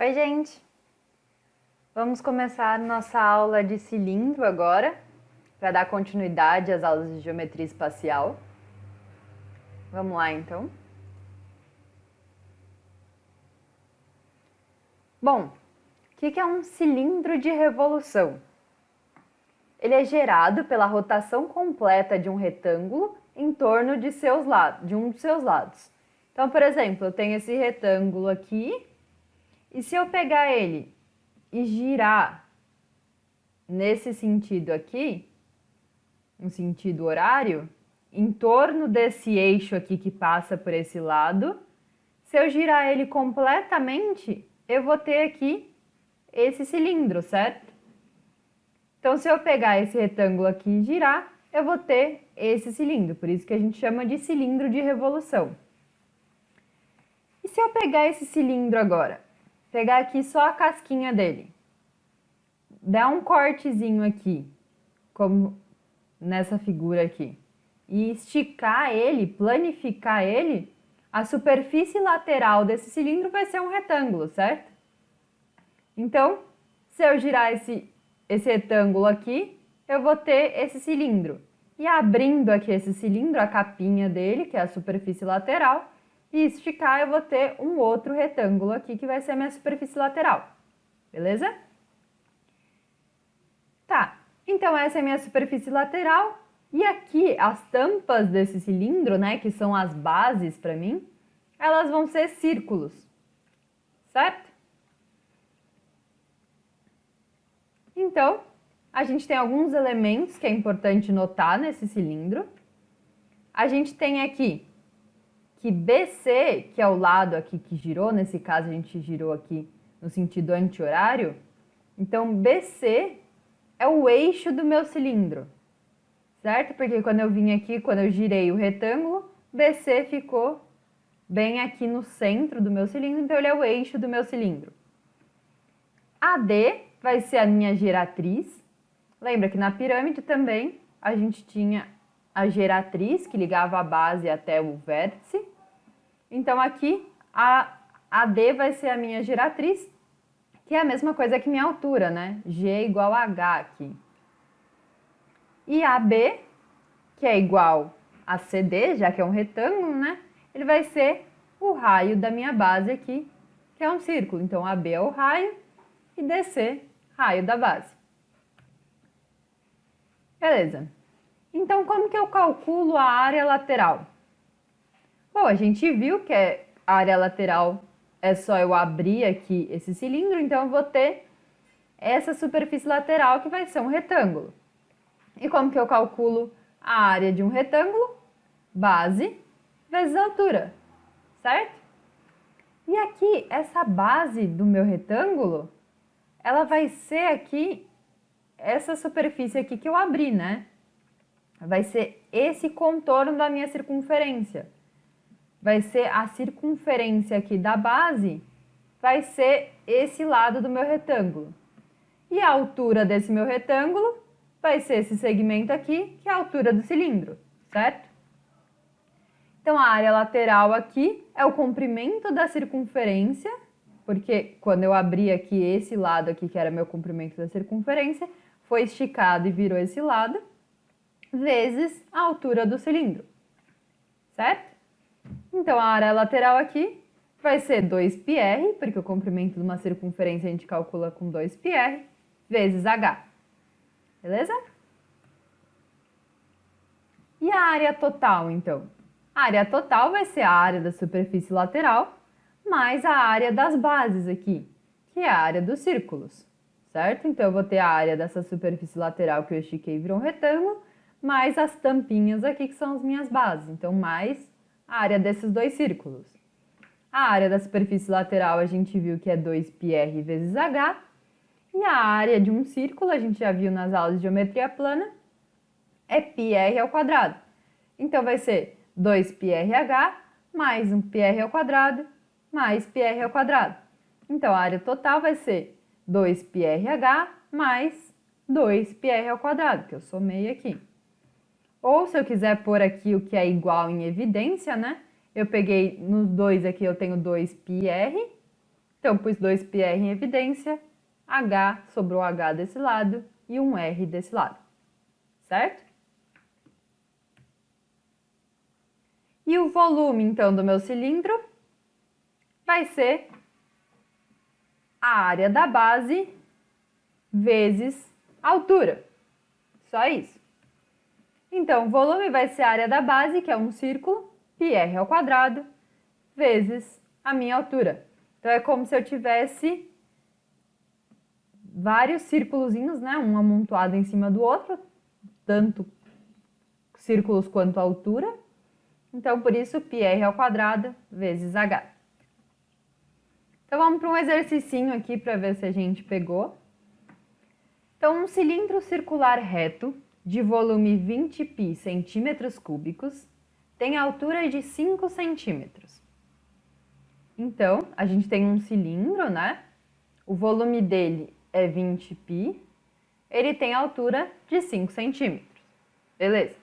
Oi, gente! Vamos começar nossa aula de cilindro agora, para dar continuidade às aulas de geometria espacial. Vamos lá, então. Bom, o que é um cilindro de revolução? Ele é gerado pela rotação completa de um retângulo em torno de um dos seus lados. Então, por exemplo, eu tenho esse retângulo aqui, e se eu pegar ele e girar nesse sentido aqui, um sentido horário, em torno desse eixo aqui que passa por esse lado, se eu girar ele completamente, eu vou ter aqui esse cilindro, certo? Então, se eu pegar esse retângulo aqui e girar, eu vou ter esse cilindro, por isso que a gente chama de cilindro de revolução. E se eu pegar esse cilindro agora, pegar aqui só a casquinha dele, dar um cortezinho aqui, como nessa figura aqui, e esticar ele, planificar ele, a superfície lateral desse cilindro vai ser um retângulo, certo? Então, se eu girar esse retângulo aqui, eu vou ter esse cilindro. E abrindo aqui esse cilindro, a capinha dele, que é a superfície lateral, e esticar, eu vou ter um outro retângulo aqui, que vai ser a minha superfície lateral. Beleza? Tá, então essa é a minha superfície lateral. E aqui, as tampas desse cilindro, né, que são as bases para mim, elas vão ser círculos, certo? Então, a gente tem alguns elementos que é importante notar nesse cilindro. A gente tem aqui que BC, que é o lado aqui que girou, nesse caso a gente girou aqui no sentido anti-horário. Então, BC é o eixo do meu cilindro, certo? Porque quando eu vim aqui, quando eu girei o retângulo, BC ficou bem aqui no centro do meu cilindro, então ele é o eixo do meu cilindro. AD vai ser a minha geratriz. Lembra que na pirâmide também a gente tinha a geratriz que ligava a base até o vértice. Então aqui a AD vai ser a minha geratriz, que é a mesma coisa que minha altura, né? G igual a H aqui. E AB, que é igual a CD, já que é um retângulo, né? Ele vai ser o raio da minha base aqui, que é um círculo. Então, AB é o raio e DC, raio da base. Beleza. Então, como que eu calculo a área lateral? Bom, a gente viu que a área lateral é só eu abrir aqui esse cilindro, então eu vou ter essa superfície lateral que vai ser um retângulo. E como que eu calculo a área de um retângulo? Base vezes altura, certo? E aqui, essa base do meu retângulo, ela vai ser aqui, essa superfície aqui que eu abri, né? Vai ser esse contorno da minha circunferência. Vai ser a circunferência aqui da base, vai ser esse lado do meu retângulo. E a altura desse meu retângulo vai ser esse segmento aqui, que é a altura do cilindro, certo? Então, a área lateral aqui é o comprimento da circunferência, porque quando eu abri aqui esse lado aqui, que era meu comprimento da circunferência, foi esticado e virou esse lado, vezes a altura do cilindro, certo? Então, a área lateral aqui vai ser 2πr, porque o comprimento de uma circunferência a gente calcula com 2πr, vezes h. Beleza? E a área total, então? A área total vai ser a área da superfície lateral mais a área das bases aqui, que é a área dos círculos, certo? Então, eu vou ter a área dessa superfície lateral que eu estiquei e virou um retângulo, mais as tampinhas aqui, que são as minhas bases. Então, mais a área desses dois círculos. A área da superfície lateral a gente viu que é 2πr vezes h, e a área de um círculo, a gente já viu nas aulas de geometria plana, é πr ao quadrado. Então, vai ser 2πrh mais 1πr ao quadrado mais πr ao quadrado. Então, a área total vai ser 2πrh mais 2πr ao quadrado, que eu somei aqui. Ou, se eu quiser pôr aqui o que é igual em evidência, né? Eu peguei nos dois aqui, eu tenho 2πr Então, pus 2πr em evidência, H, sobrou H desse lado e um R desse lado, certo? E o volume, então, do meu cilindro vai ser a área da base vezes a altura. Só isso. Então, o volume vai ser a área da base, que é um círculo, πr ao quadrado, vezes a minha altura. Então, é como se eu tivesse vários círculozinhos, né? Um amontoado em cima do outro, tanto círculos quanto a altura. Então, por isso, πr ao quadrado vezes h. Então, vamos para um exercicinho aqui para ver se a gente pegou. Então, um cilindro circular reto de volume 20π centímetros cúbicos tem altura de 5 centímetros. Então, a gente tem um cilindro, né? O volume dele é 20π, ele tem altura de 5 centímetros. Beleza?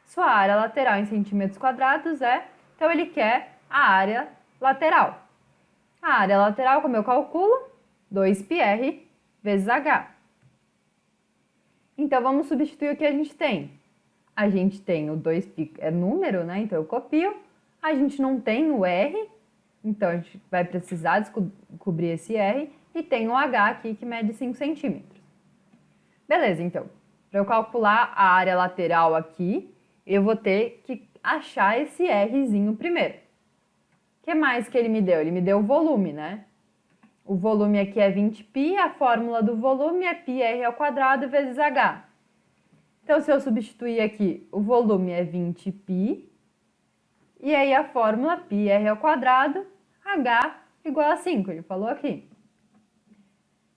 Sua área lateral em centímetros quadrados então ele quer a área lateral. A área lateral, como eu calculo? 2πr vezes h. Então, vamos substituir o que a gente tem. A gente tem o 2π, é número, né? Então, eu copio. A gente não tem o r, então a gente vai precisar descobrir esse r. E tem o h aqui, que mede 5 centímetros. Beleza, então. Para eu calcular a área lateral aqui, eu vou ter que achar esse rzinho primeiro. O que mais que ele me deu? Ele me deu o volume, né? O volume aqui é 20π, a fórmula do volume é πr ao quadrado vezes h. Então, se eu substituir aqui, o volume é 20π, e aí a fórmula πr ao quadrado, h igual a 5, ele falou aqui.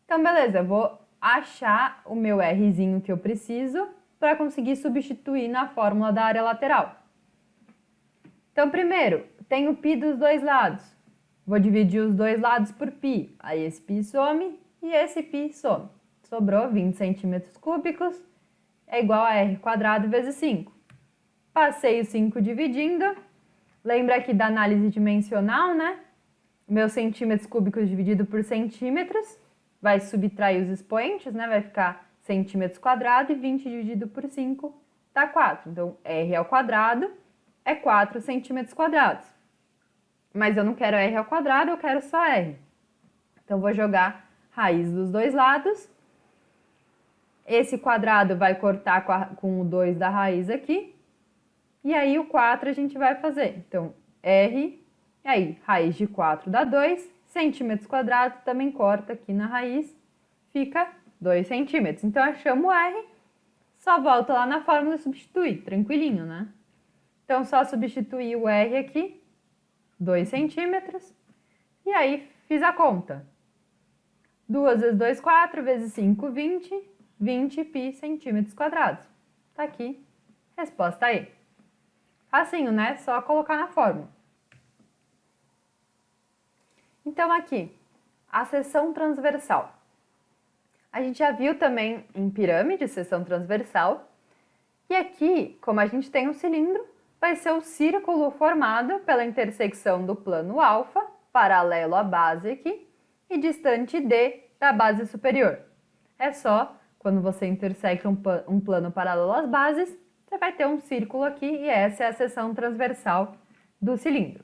Então, beleza, eu vou achar o meu rzinho que eu preciso para conseguir substituir na fórmula da área lateral. Então, primeiro, tenho π dos dois lados. Vou dividir os dois lados por π. Aí esse π some e esse π some. Sobrou 20 centímetros cúbicos, é igual a r quadrado vezes 5. Passei o 5 dividindo. Lembra aqui da análise dimensional, né? Meus centímetros cúbicos dividido por centímetros. Vai subtrair os expoentes, né? Vai ficar centímetros quadrado e 20 dividido por 5 dá 4. Então, r ao quadrado é 4 centímetros quadrados. Mas eu não quero r ao quadrado, eu quero só r. Então, vou jogar raiz dos dois lados. Esse quadrado vai cortar com o 2 da raiz aqui. E aí, o 4 a gente vai fazer. Então, r, e aí, raiz de 4 dá 2. Centímetros quadrados também corta aqui na raiz, fica 2 centímetros. Então, achamos o r, só volta lá na fórmula e substitui, tranquilinho, né? Então, só substituir o r aqui, 2 centímetros, e aí fiz a conta. 2 vezes 2, 4, vezes 5, 20, 20π centímetros quadrados. Tá aqui, resposta aí. Facinho, né? Só colocar na fórmula. Então, aqui, a seção transversal. A gente já viu também em pirâmide, seção transversal. E aqui, como a gente tem um cilindro, vai ser o círculo formado pela intersecção do plano alfa, paralelo à base aqui, e distante D da base superior. É só, quando você interseca um plano paralelo às bases, você vai ter um círculo aqui e essa é a seção transversal do cilindro.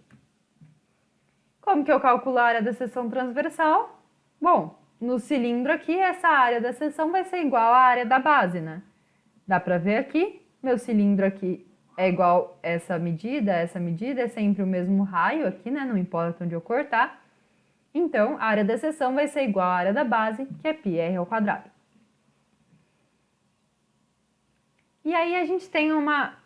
Como que eu calculo a área da seção transversal? Bom, no cilindro aqui, essa área da seção vai ser igual à área da base, né? Dá para ver aqui, meu cilindro aqui é igual essa medida é sempre o mesmo raio aqui, né? Não importa onde eu cortar. Então, a área da seção vai ser igual à área da base, que é πr ao quadrado. E aí a gente tem uma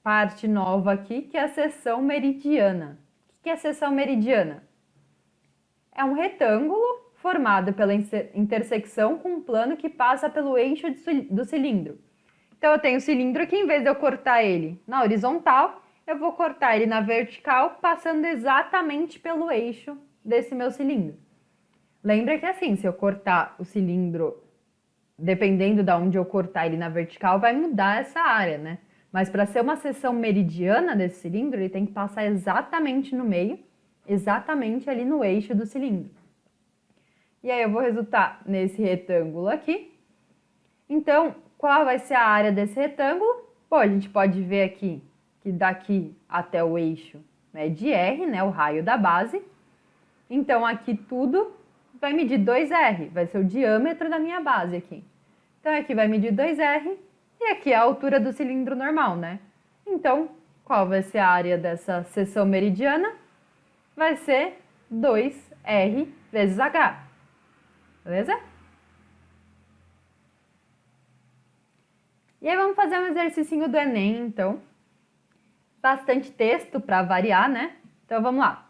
parte nova aqui, que é a seção meridiana. O que é a seção meridiana? É um retângulo formado pela intersecção com um plano que passa pelo eixo do cilindro. Então, eu tenho o cilindro aqui, em vez de eu cortar ele na horizontal, eu vou cortar ele na vertical, passando exatamente pelo eixo desse meu cilindro. Lembra que assim, se eu cortar o cilindro, dependendo de onde eu cortar ele na vertical, vai mudar essa área, né? Mas para ser uma seção meridiana desse cilindro, ele tem que passar exatamente no meio, exatamente ali no eixo do cilindro. E aí eu vou resultar nesse retângulo aqui. Então, qual vai ser a área desse retângulo? Bom, a gente pode ver aqui que daqui até o eixo mede R, né, o raio da base. Então, aqui tudo vai medir 2R, vai ser o diâmetro da minha base aqui. Então, aqui vai medir 2R e aqui é a altura do cilindro normal, né? Então, qual vai ser a área dessa seção meridiana? Vai ser 2R vezes H, beleza? E aí vamos fazer um exercício do Enem, então. Bastante texto para variar, né? Então vamos lá.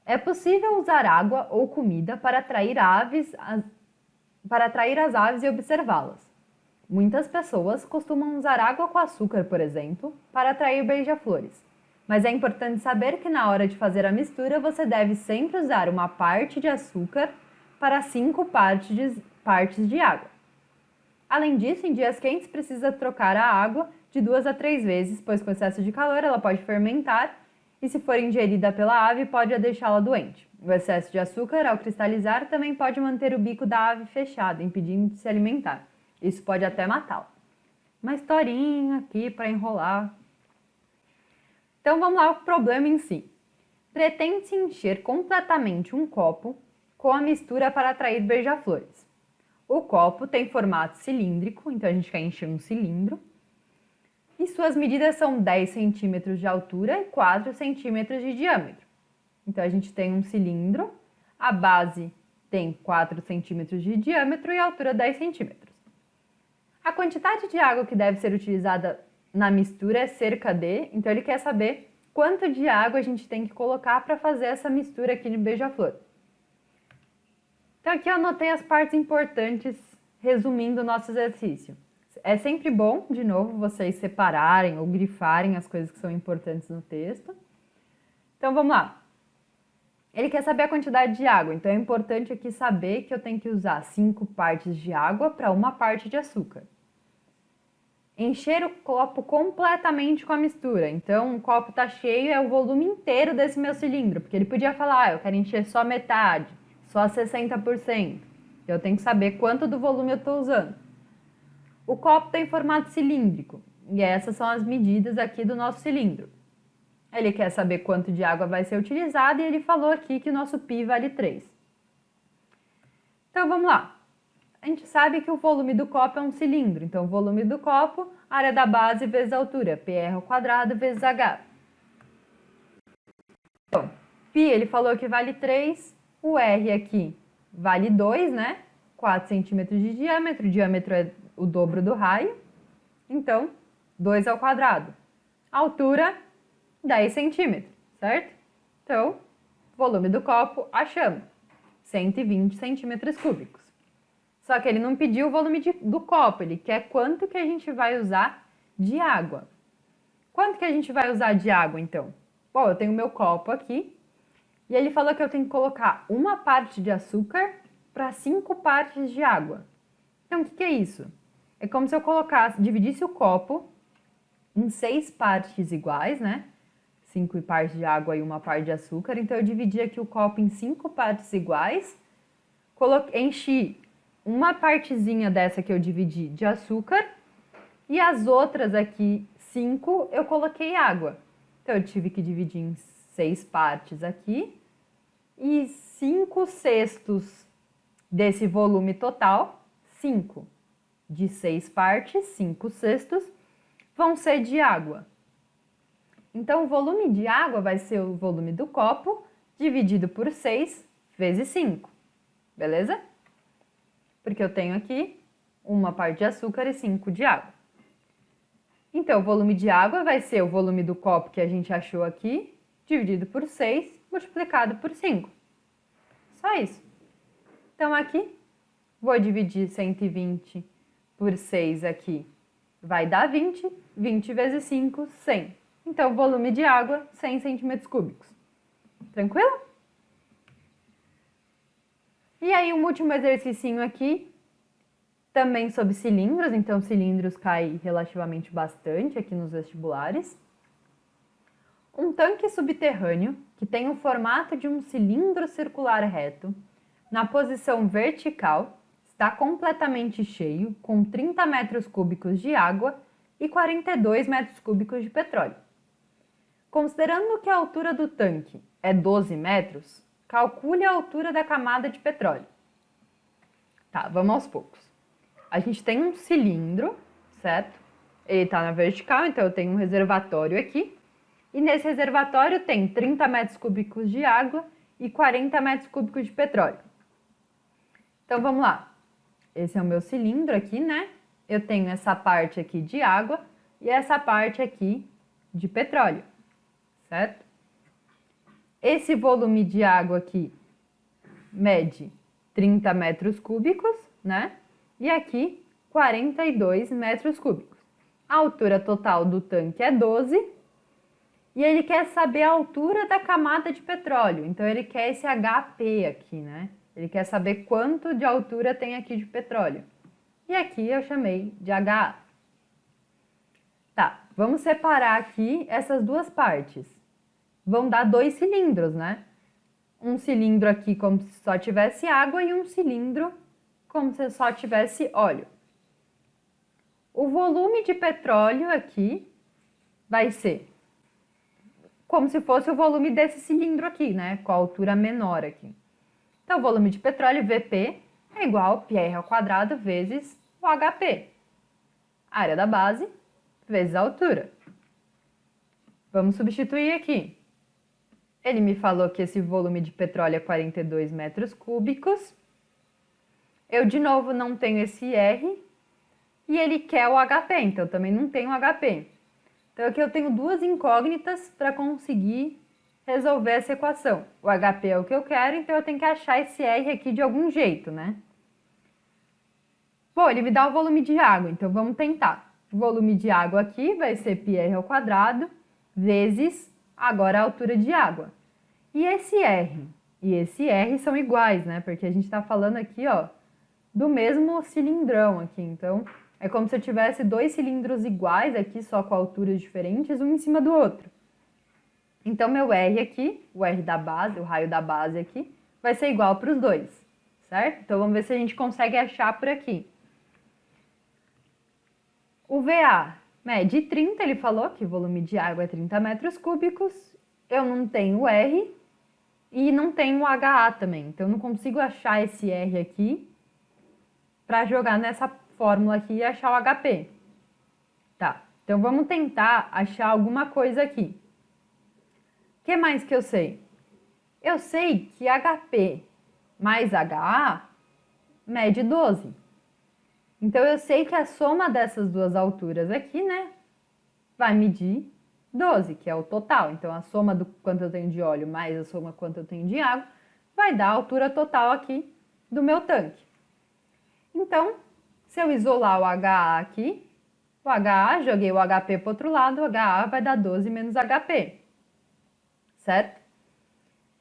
É possível usar água ou comida para atrair as aves e observá-las. Muitas pessoas costumam usar água com açúcar, por exemplo, para atrair beija-flores. Mas é importante saber que na hora de fazer a mistura você deve sempre usar uma parte de açúcar para 5 partes de água. Além disso, em dias quentes precisa trocar a água de 2 a 3 vezes, pois com excesso de calor ela pode fermentar e se for ingerida pela ave pode deixá-la doente. O excesso de açúcar, ao cristalizar, também pode manter o bico da ave fechado, impedindo de se alimentar. Isso pode até matá-la. Uma historinha aqui para enrolar. Então vamos lá ao problema em si. Pretende-se encher completamente um copo com a mistura para atrair beija-flores. O copo tem formato cilíndrico, então a gente quer encher um cilindro. E suas medidas são 10 centímetros de altura e 4 centímetros de diâmetro. Então a gente tem um cilindro, a base tem 4 centímetros de diâmetro e a altura 10 centímetros. A quantidade de água que deve ser utilizada na mistura é cerca de... Então ele quer saber quanto de água a gente tem que colocar para fazer essa mistura aqui de beija-flor. Então aqui eu anotei as partes importantes, resumindo o nosso exercício. É sempre bom, de novo, vocês separarem ou grifarem as coisas que são importantes no texto. Então vamos lá. Ele quer saber a quantidade de água, então é importante aqui saber que eu tenho que usar 5 partes de água para 1 parte de açúcar. Encher o copo completamente com a mistura, então o copo está cheio, é o volume inteiro desse meu cilindro, porque ele podia falar, eu quero encher só metade, só 60%. Eu tenho que saber quanto do volume eu estou usando. O copo tem formato cilíndrico, e essas são as medidas aqui do nosso cilindro. Ele quer saber quanto de água vai ser utilizado e ele falou aqui que o nosso π vale 3. Então vamos lá. A gente sabe que o volume do copo é um cilindro, então o volume do copo, área da base vezes a altura, πr² vezes h. Então, π ele falou que vale 3, o r aqui vale 2, né? 4 centímetros de diâmetro, o diâmetro é o dobro do raio, então 2 ao quadrado. Altura, 10 centímetros, certo? Então, volume do copo, achamos, 120 centímetros cúbicos. Só que ele não pediu o volume do copo, ele quer quanto que a gente vai usar de água. Quanto que a gente vai usar de água, então? Bom, eu tenho o meu copo aqui, e ele falou que eu tenho que colocar 1 parte de açúcar para 5 partes de água. Então, o que é isso? É como se eu dividisse o copo em 6 partes iguais, né? 5 partes de água e 1 parte de açúcar. Então, eu dividi aqui o copo em 5 partes iguais, enchi uma partezinha dessa que eu dividi de açúcar e as outras aqui, 5, eu coloquei água. Então, eu tive que dividir em 6 partes aqui e 5 sextos desse volume total, 5 de 6 partes, 5 sextos, vão ser de água. Então, o volume de água vai ser o volume do copo dividido por 6 vezes 5, beleza? Porque eu tenho aqui 1 parte de açúcar e 5 de água. Então, o volume de água vai ser o volume do copo que a gente achou aqui, dividido por 6, multiplicado por 5. Só isso. Então, aqui, vou dividir 120 por 6 aqui, vai dar 20, 20 vezes 5, 100. Então, volume de água, 100 centímetros cúbicos. Tranquilo? E aí, um último exercício aqui, também sobre cilindros. Então, cilindros cai relativamente bastante aqui nos vestibulares. Um tanque subterrâneo que tem o formato de um cilindro circular reto, na posição vertical, está completamente cheio, com 30 metros cúbicos de água e 42 metros cúbicos de petróleo. Considerando que a altura do tanque é 12 metros, calcule a altura da camada de petróleo. Tá, vamos aos poucos. A gente tem um cilindro, certo? Ele está na vertical, então eu tenho um reservatório aqui. E nesse reservatório tem 30 metros cúbicos de água e 40 metros cúbicos de petróleo. Então vamos lá. Esse é o meu cilindro aqui, né? Eu tenho essa parte aqui de água e essa parte aqui de petróleo, certo? Esse volume de água aqui mede 30 metros cúbicos, né? E aqui 42 metros cúbicos. A altura total do tanque é 12 e ele quer saber a altura da camada de petróleo. Então ele quer esse HP aqui, né? Ele quer saber quanto de altura tem aqui de petróleo. E aqui eu chamei de HA. Tá, vamos separar aqui essas duas partes. Vão dar 2 cilindros, né? Um cilindro aqui como se só tivesse água e um cilindro como se só tivesse óleo. O volume de petróleo aqui vai ser como se fosse o volume desse cilindro aqui, né? Com a altura menor aqui. Então, o volume de petróleo, VP, é igual a πr ao quadrado vezes o HP. A área da base vezes a altura. Vamos substituir aqui. Ele me falou que esse volume de petróleo é 42 metros cúbicos. Eu, de novo, não tenho esse R. E ele quer o HP, então também não tenho HP. Então aqui eu tenho duas incógnitas para conseguir resolver essa equação. O HP é o que eu quero, então eu tenho que achar esse R aqui de algum jeito, né? Bom, ele me dá o volume de água, então vamos tentar. O volume de água aqui vai ser πr ao quadrado vezes agora a altura de água. E esse R e esse R são iguais, né? Porque a gente está falando aqui, ó, do mesmo cilindrão aqui, então é como se eu tivesse 2 cilindros iguais aqui, só com alturas diferentes, um em cima do outro. Então, meu R aqui, o R da base, o raio da base aqui, vai ser igual para os dois, certo? Então, vamos ver se a gente consegue achar por aqui. O VA mede 30, ele falou que o volume de água é 30 metros cúbicos. Eu não tenho R e não tenho HA também, então eu não consigo achar esse R aqui para jogar nessa fórmula aqui e achar o HP. Tá, então vamos tentar achar alguma coisa aqui. O que mais que eu sei? Eu sei que HP mais HA mede 12. Então eu sei que a soma dessas duas alturas aqui, né, vai medir 12, que é o total. Então a soma do quanto eu tenho de óleo mais a soma quanto eu tenho de água vai dar a altura total aqui do meu tanque. Então, se eu isolar o HA aqui, o HA, joguei o HP para o outro lado, o HA vai dar 12 menos HP, certo?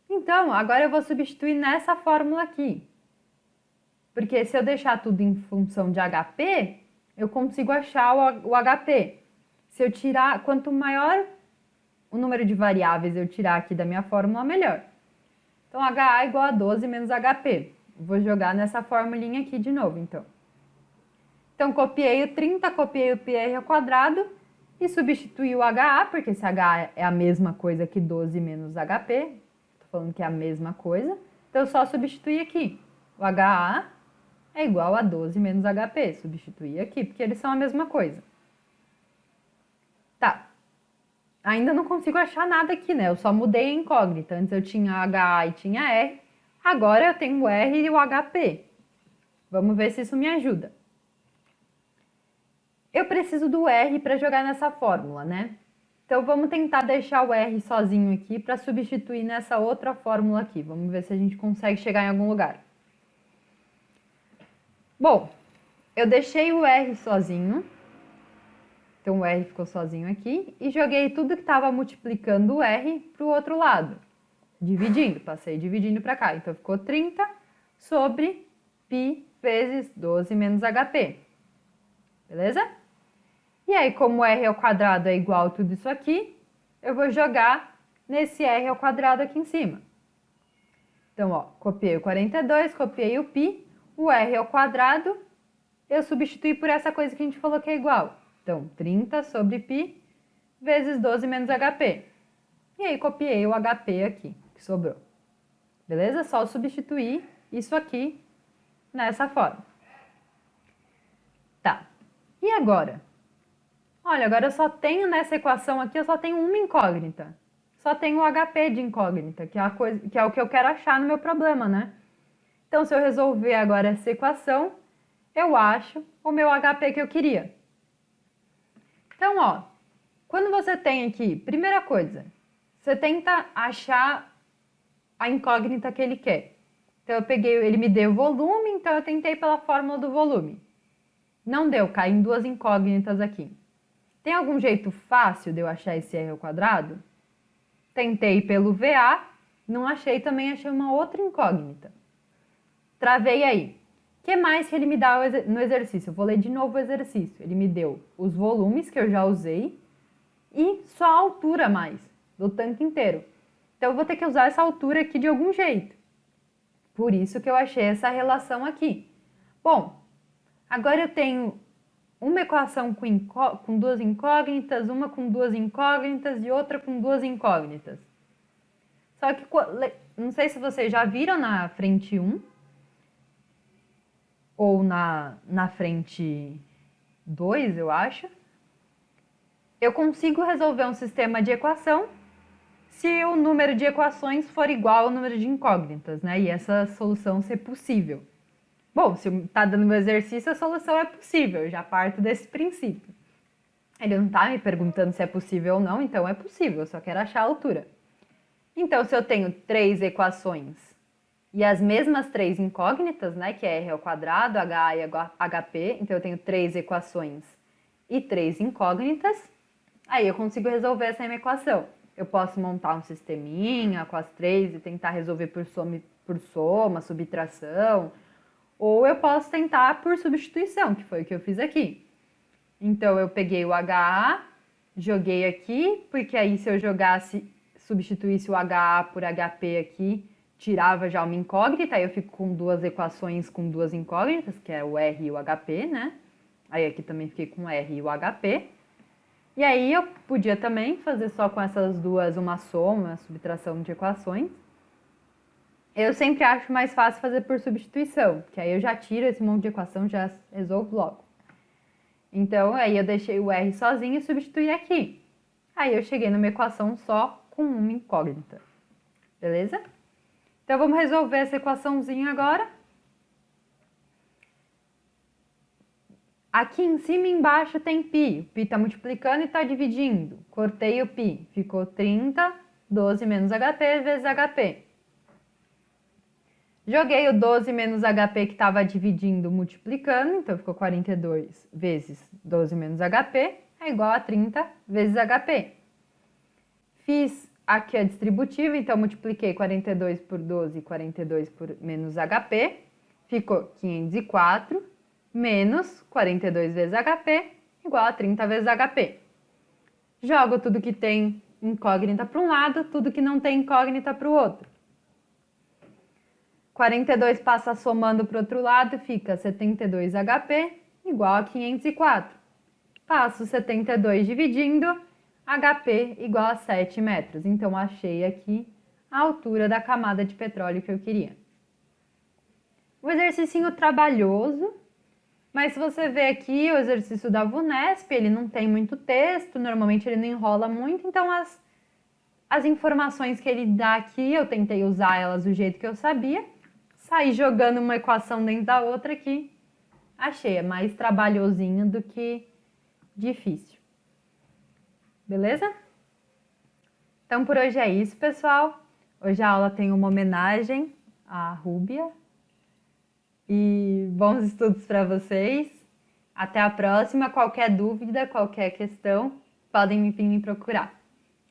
Então, agora eu vou substituir nessa fórmula aqui. Porque se eu deixar tudo em função de HP, eu consigo achar o HP. Se eu tirar, quanto maior o número de variáveis eu tirar aqui da minha fórmula, melhor. Então, HA é igual a 12 menos HP. Vou jogar nessa formulinha aqui de novo, então. Então, copiei o 30, copiei o πr ao quadrado e substituí o HA, porque esse HA é a mesma coisa que 12 menos HP. Estou falando que é a mesma coisa. Então, eu só substituí aqui. O HA é igual a 12 menos HP. Substituí aqui, porque eles são a mesma coisa. Tá. Ainda não consigo achar nada aqui, né? Eu só mudei a incógnita. Antes eu tinha HA e tinha R. Agora eu tenho o R e o HP. Vamos ver se isso me ajuda. Eu preciso do R para jogar nessa fórmula, né? Então, vamos tentar deixar o R sozinho aqui para substituir nessa outra fórmula aqui. Vamos ver se a gente consegue chegar em algum lugar. Bom, eu deixei o R sozinho. Então, o R ficou sozinho aqui. E joguei tudo que estava multiplicando o R para o outro lado. Dividindo, passei dividindo para cá. Então, ficou 30 sobre π vezes 12 menos HP. Beleza? E aí, como R ao quadrado é igual a tudo isso aqui, eu vou jogar nesse r ao quadrado aqui em cima. Então, ó, copiei o 42, copiei o π, o r ao quadrado, eu substituí por essa coisa que a gente falou que é igual. Então, 30 sobre π vezes 12 menos HP. E aí, copiei o HP aqui, que sobrou. Beleza? Só substituir isso aqui nessa forma. Tá. E agora? Olha, agora eu só tenho nessa equação aqui, eu só tenho uma incógnita. Só tenho o HP de incógnita, que é o que eu quero achar no meu problema, né? Então, se eu resolver agora essa equação, eu acho o meu HP que eu queria. Então, ó, quando você tem aqui, primeira coisa, você tenta achar a incógnita que ele quer. Então, eu peguei, ele me deu volume, então eu tentei pela fórmula do volume. Não deu, caí em duas incógnitas aqui. Tem algum jeito fácil de eu achar esse r ao quadrado? Tentei pelo VA, não achei, também achei uma outra incógnita. Travei aí. O que mais que ele me dá no exercício? Eu vou ler de novo o exercício. Ele me deu os volumes que eu já usei e só a altura mais do tanque inteiro. Então, eu vou ter que usar essa altura aqui de algum jeito. Por isso que eu achei essa relação aqui. Bom, agora eu tenho uma equação com duas incógnitas, uma com duas incógnitas e outra com duas incógnitas. Só que, não sei se vocês já viram na frente 1 ou na frente 2, eu acho. Eu consigo resolver um sistema de equação se o número de equações for igual ao número de incógnitas, né? E essa solução ser possível. Bom, se está dando meu exercício, a solução é possível, eu já parto desse princípio. Ele não está me perguntando se é possível ou não, então é possível, eu só quero achar a altura. Então, se eu tenho 3 equações e as mesmas 3 incógnitas, né, que é r ao quadrado, HA e HP, então eu tenho 3 equações e 3 incógnitas, aí eu consigo resolver essa minha equação. Eu posso montar um sisteminha com as 3 e tentar resolver por soma, subtração, ou eu posso tentar por substituição, que foi o que eu fiz aqui. Então, eu peguei o HA, joguei aqui, porque aí se eu substituísse o HA por HP aqui, tirava já uma incógnita, aí eu fico com duas equações com duas incógnitas, que é o R e o HP, né? Aí aqui também fiquei com o R e o HP. E aí eu podia também fazer só com essas duas uma soma, uma subtração de equações. Eu sempre acho mais fácil fazer por substituição, que aí eu já tiro esse monte de equação, já resolvo logo. Então, aí eu deixei o R sozinho e substituí aqui. Aí eu cheguei numa equação só com uma incógnita. Beleza? Então, vamos resolver essa equaçãozinha agora. Aqui em cima e embaixo tem π. O π está multiplicando e está dividindo. Cortei o π. Ficou 30, 12 menos HP vezes HP. Joguei o 12 menos HP que estava dividindo, multiplicando, então ficou 42 vezes 12 menos HP é igual a 30 vezes HP. Fiz aqui a distributiva, então multipliquei 42 por 12 e 42 por menos HP, ficou 504 menos 42 vezes HP igual a 30 vezes HP. Jogo tudo que tem incógnita para um lado, tudo que não tem incógnita para o outro. 42 passa somando para o outro lado, fica 72 HP igual a 504. Passo 72 dividindo, HP igual a 7 metros. Então, achei aqui a altura da camada de petróleo que eu queria. O exercício trabalhoso, mas se você ver aqui o exercício da VUNESP, ele não tem muito texto, normalmente ele não enrola muito, então as informações que ele dá aqui, eu tentei usar elas do jeito que eu sabia. Saí jogando uma equação dentro da outra aqui, achei, é mais trabalhosinho do que difícil. Beleza? Então, por hoje é isso, pessoal. Hoje a aula tem uma homenagem à Rúbia. E bons estudos para vocês. Até a próxima. Qualquer dúvida, qualquer questão, podem vir me procurar.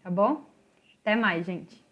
Tá bom? Até mais, gente.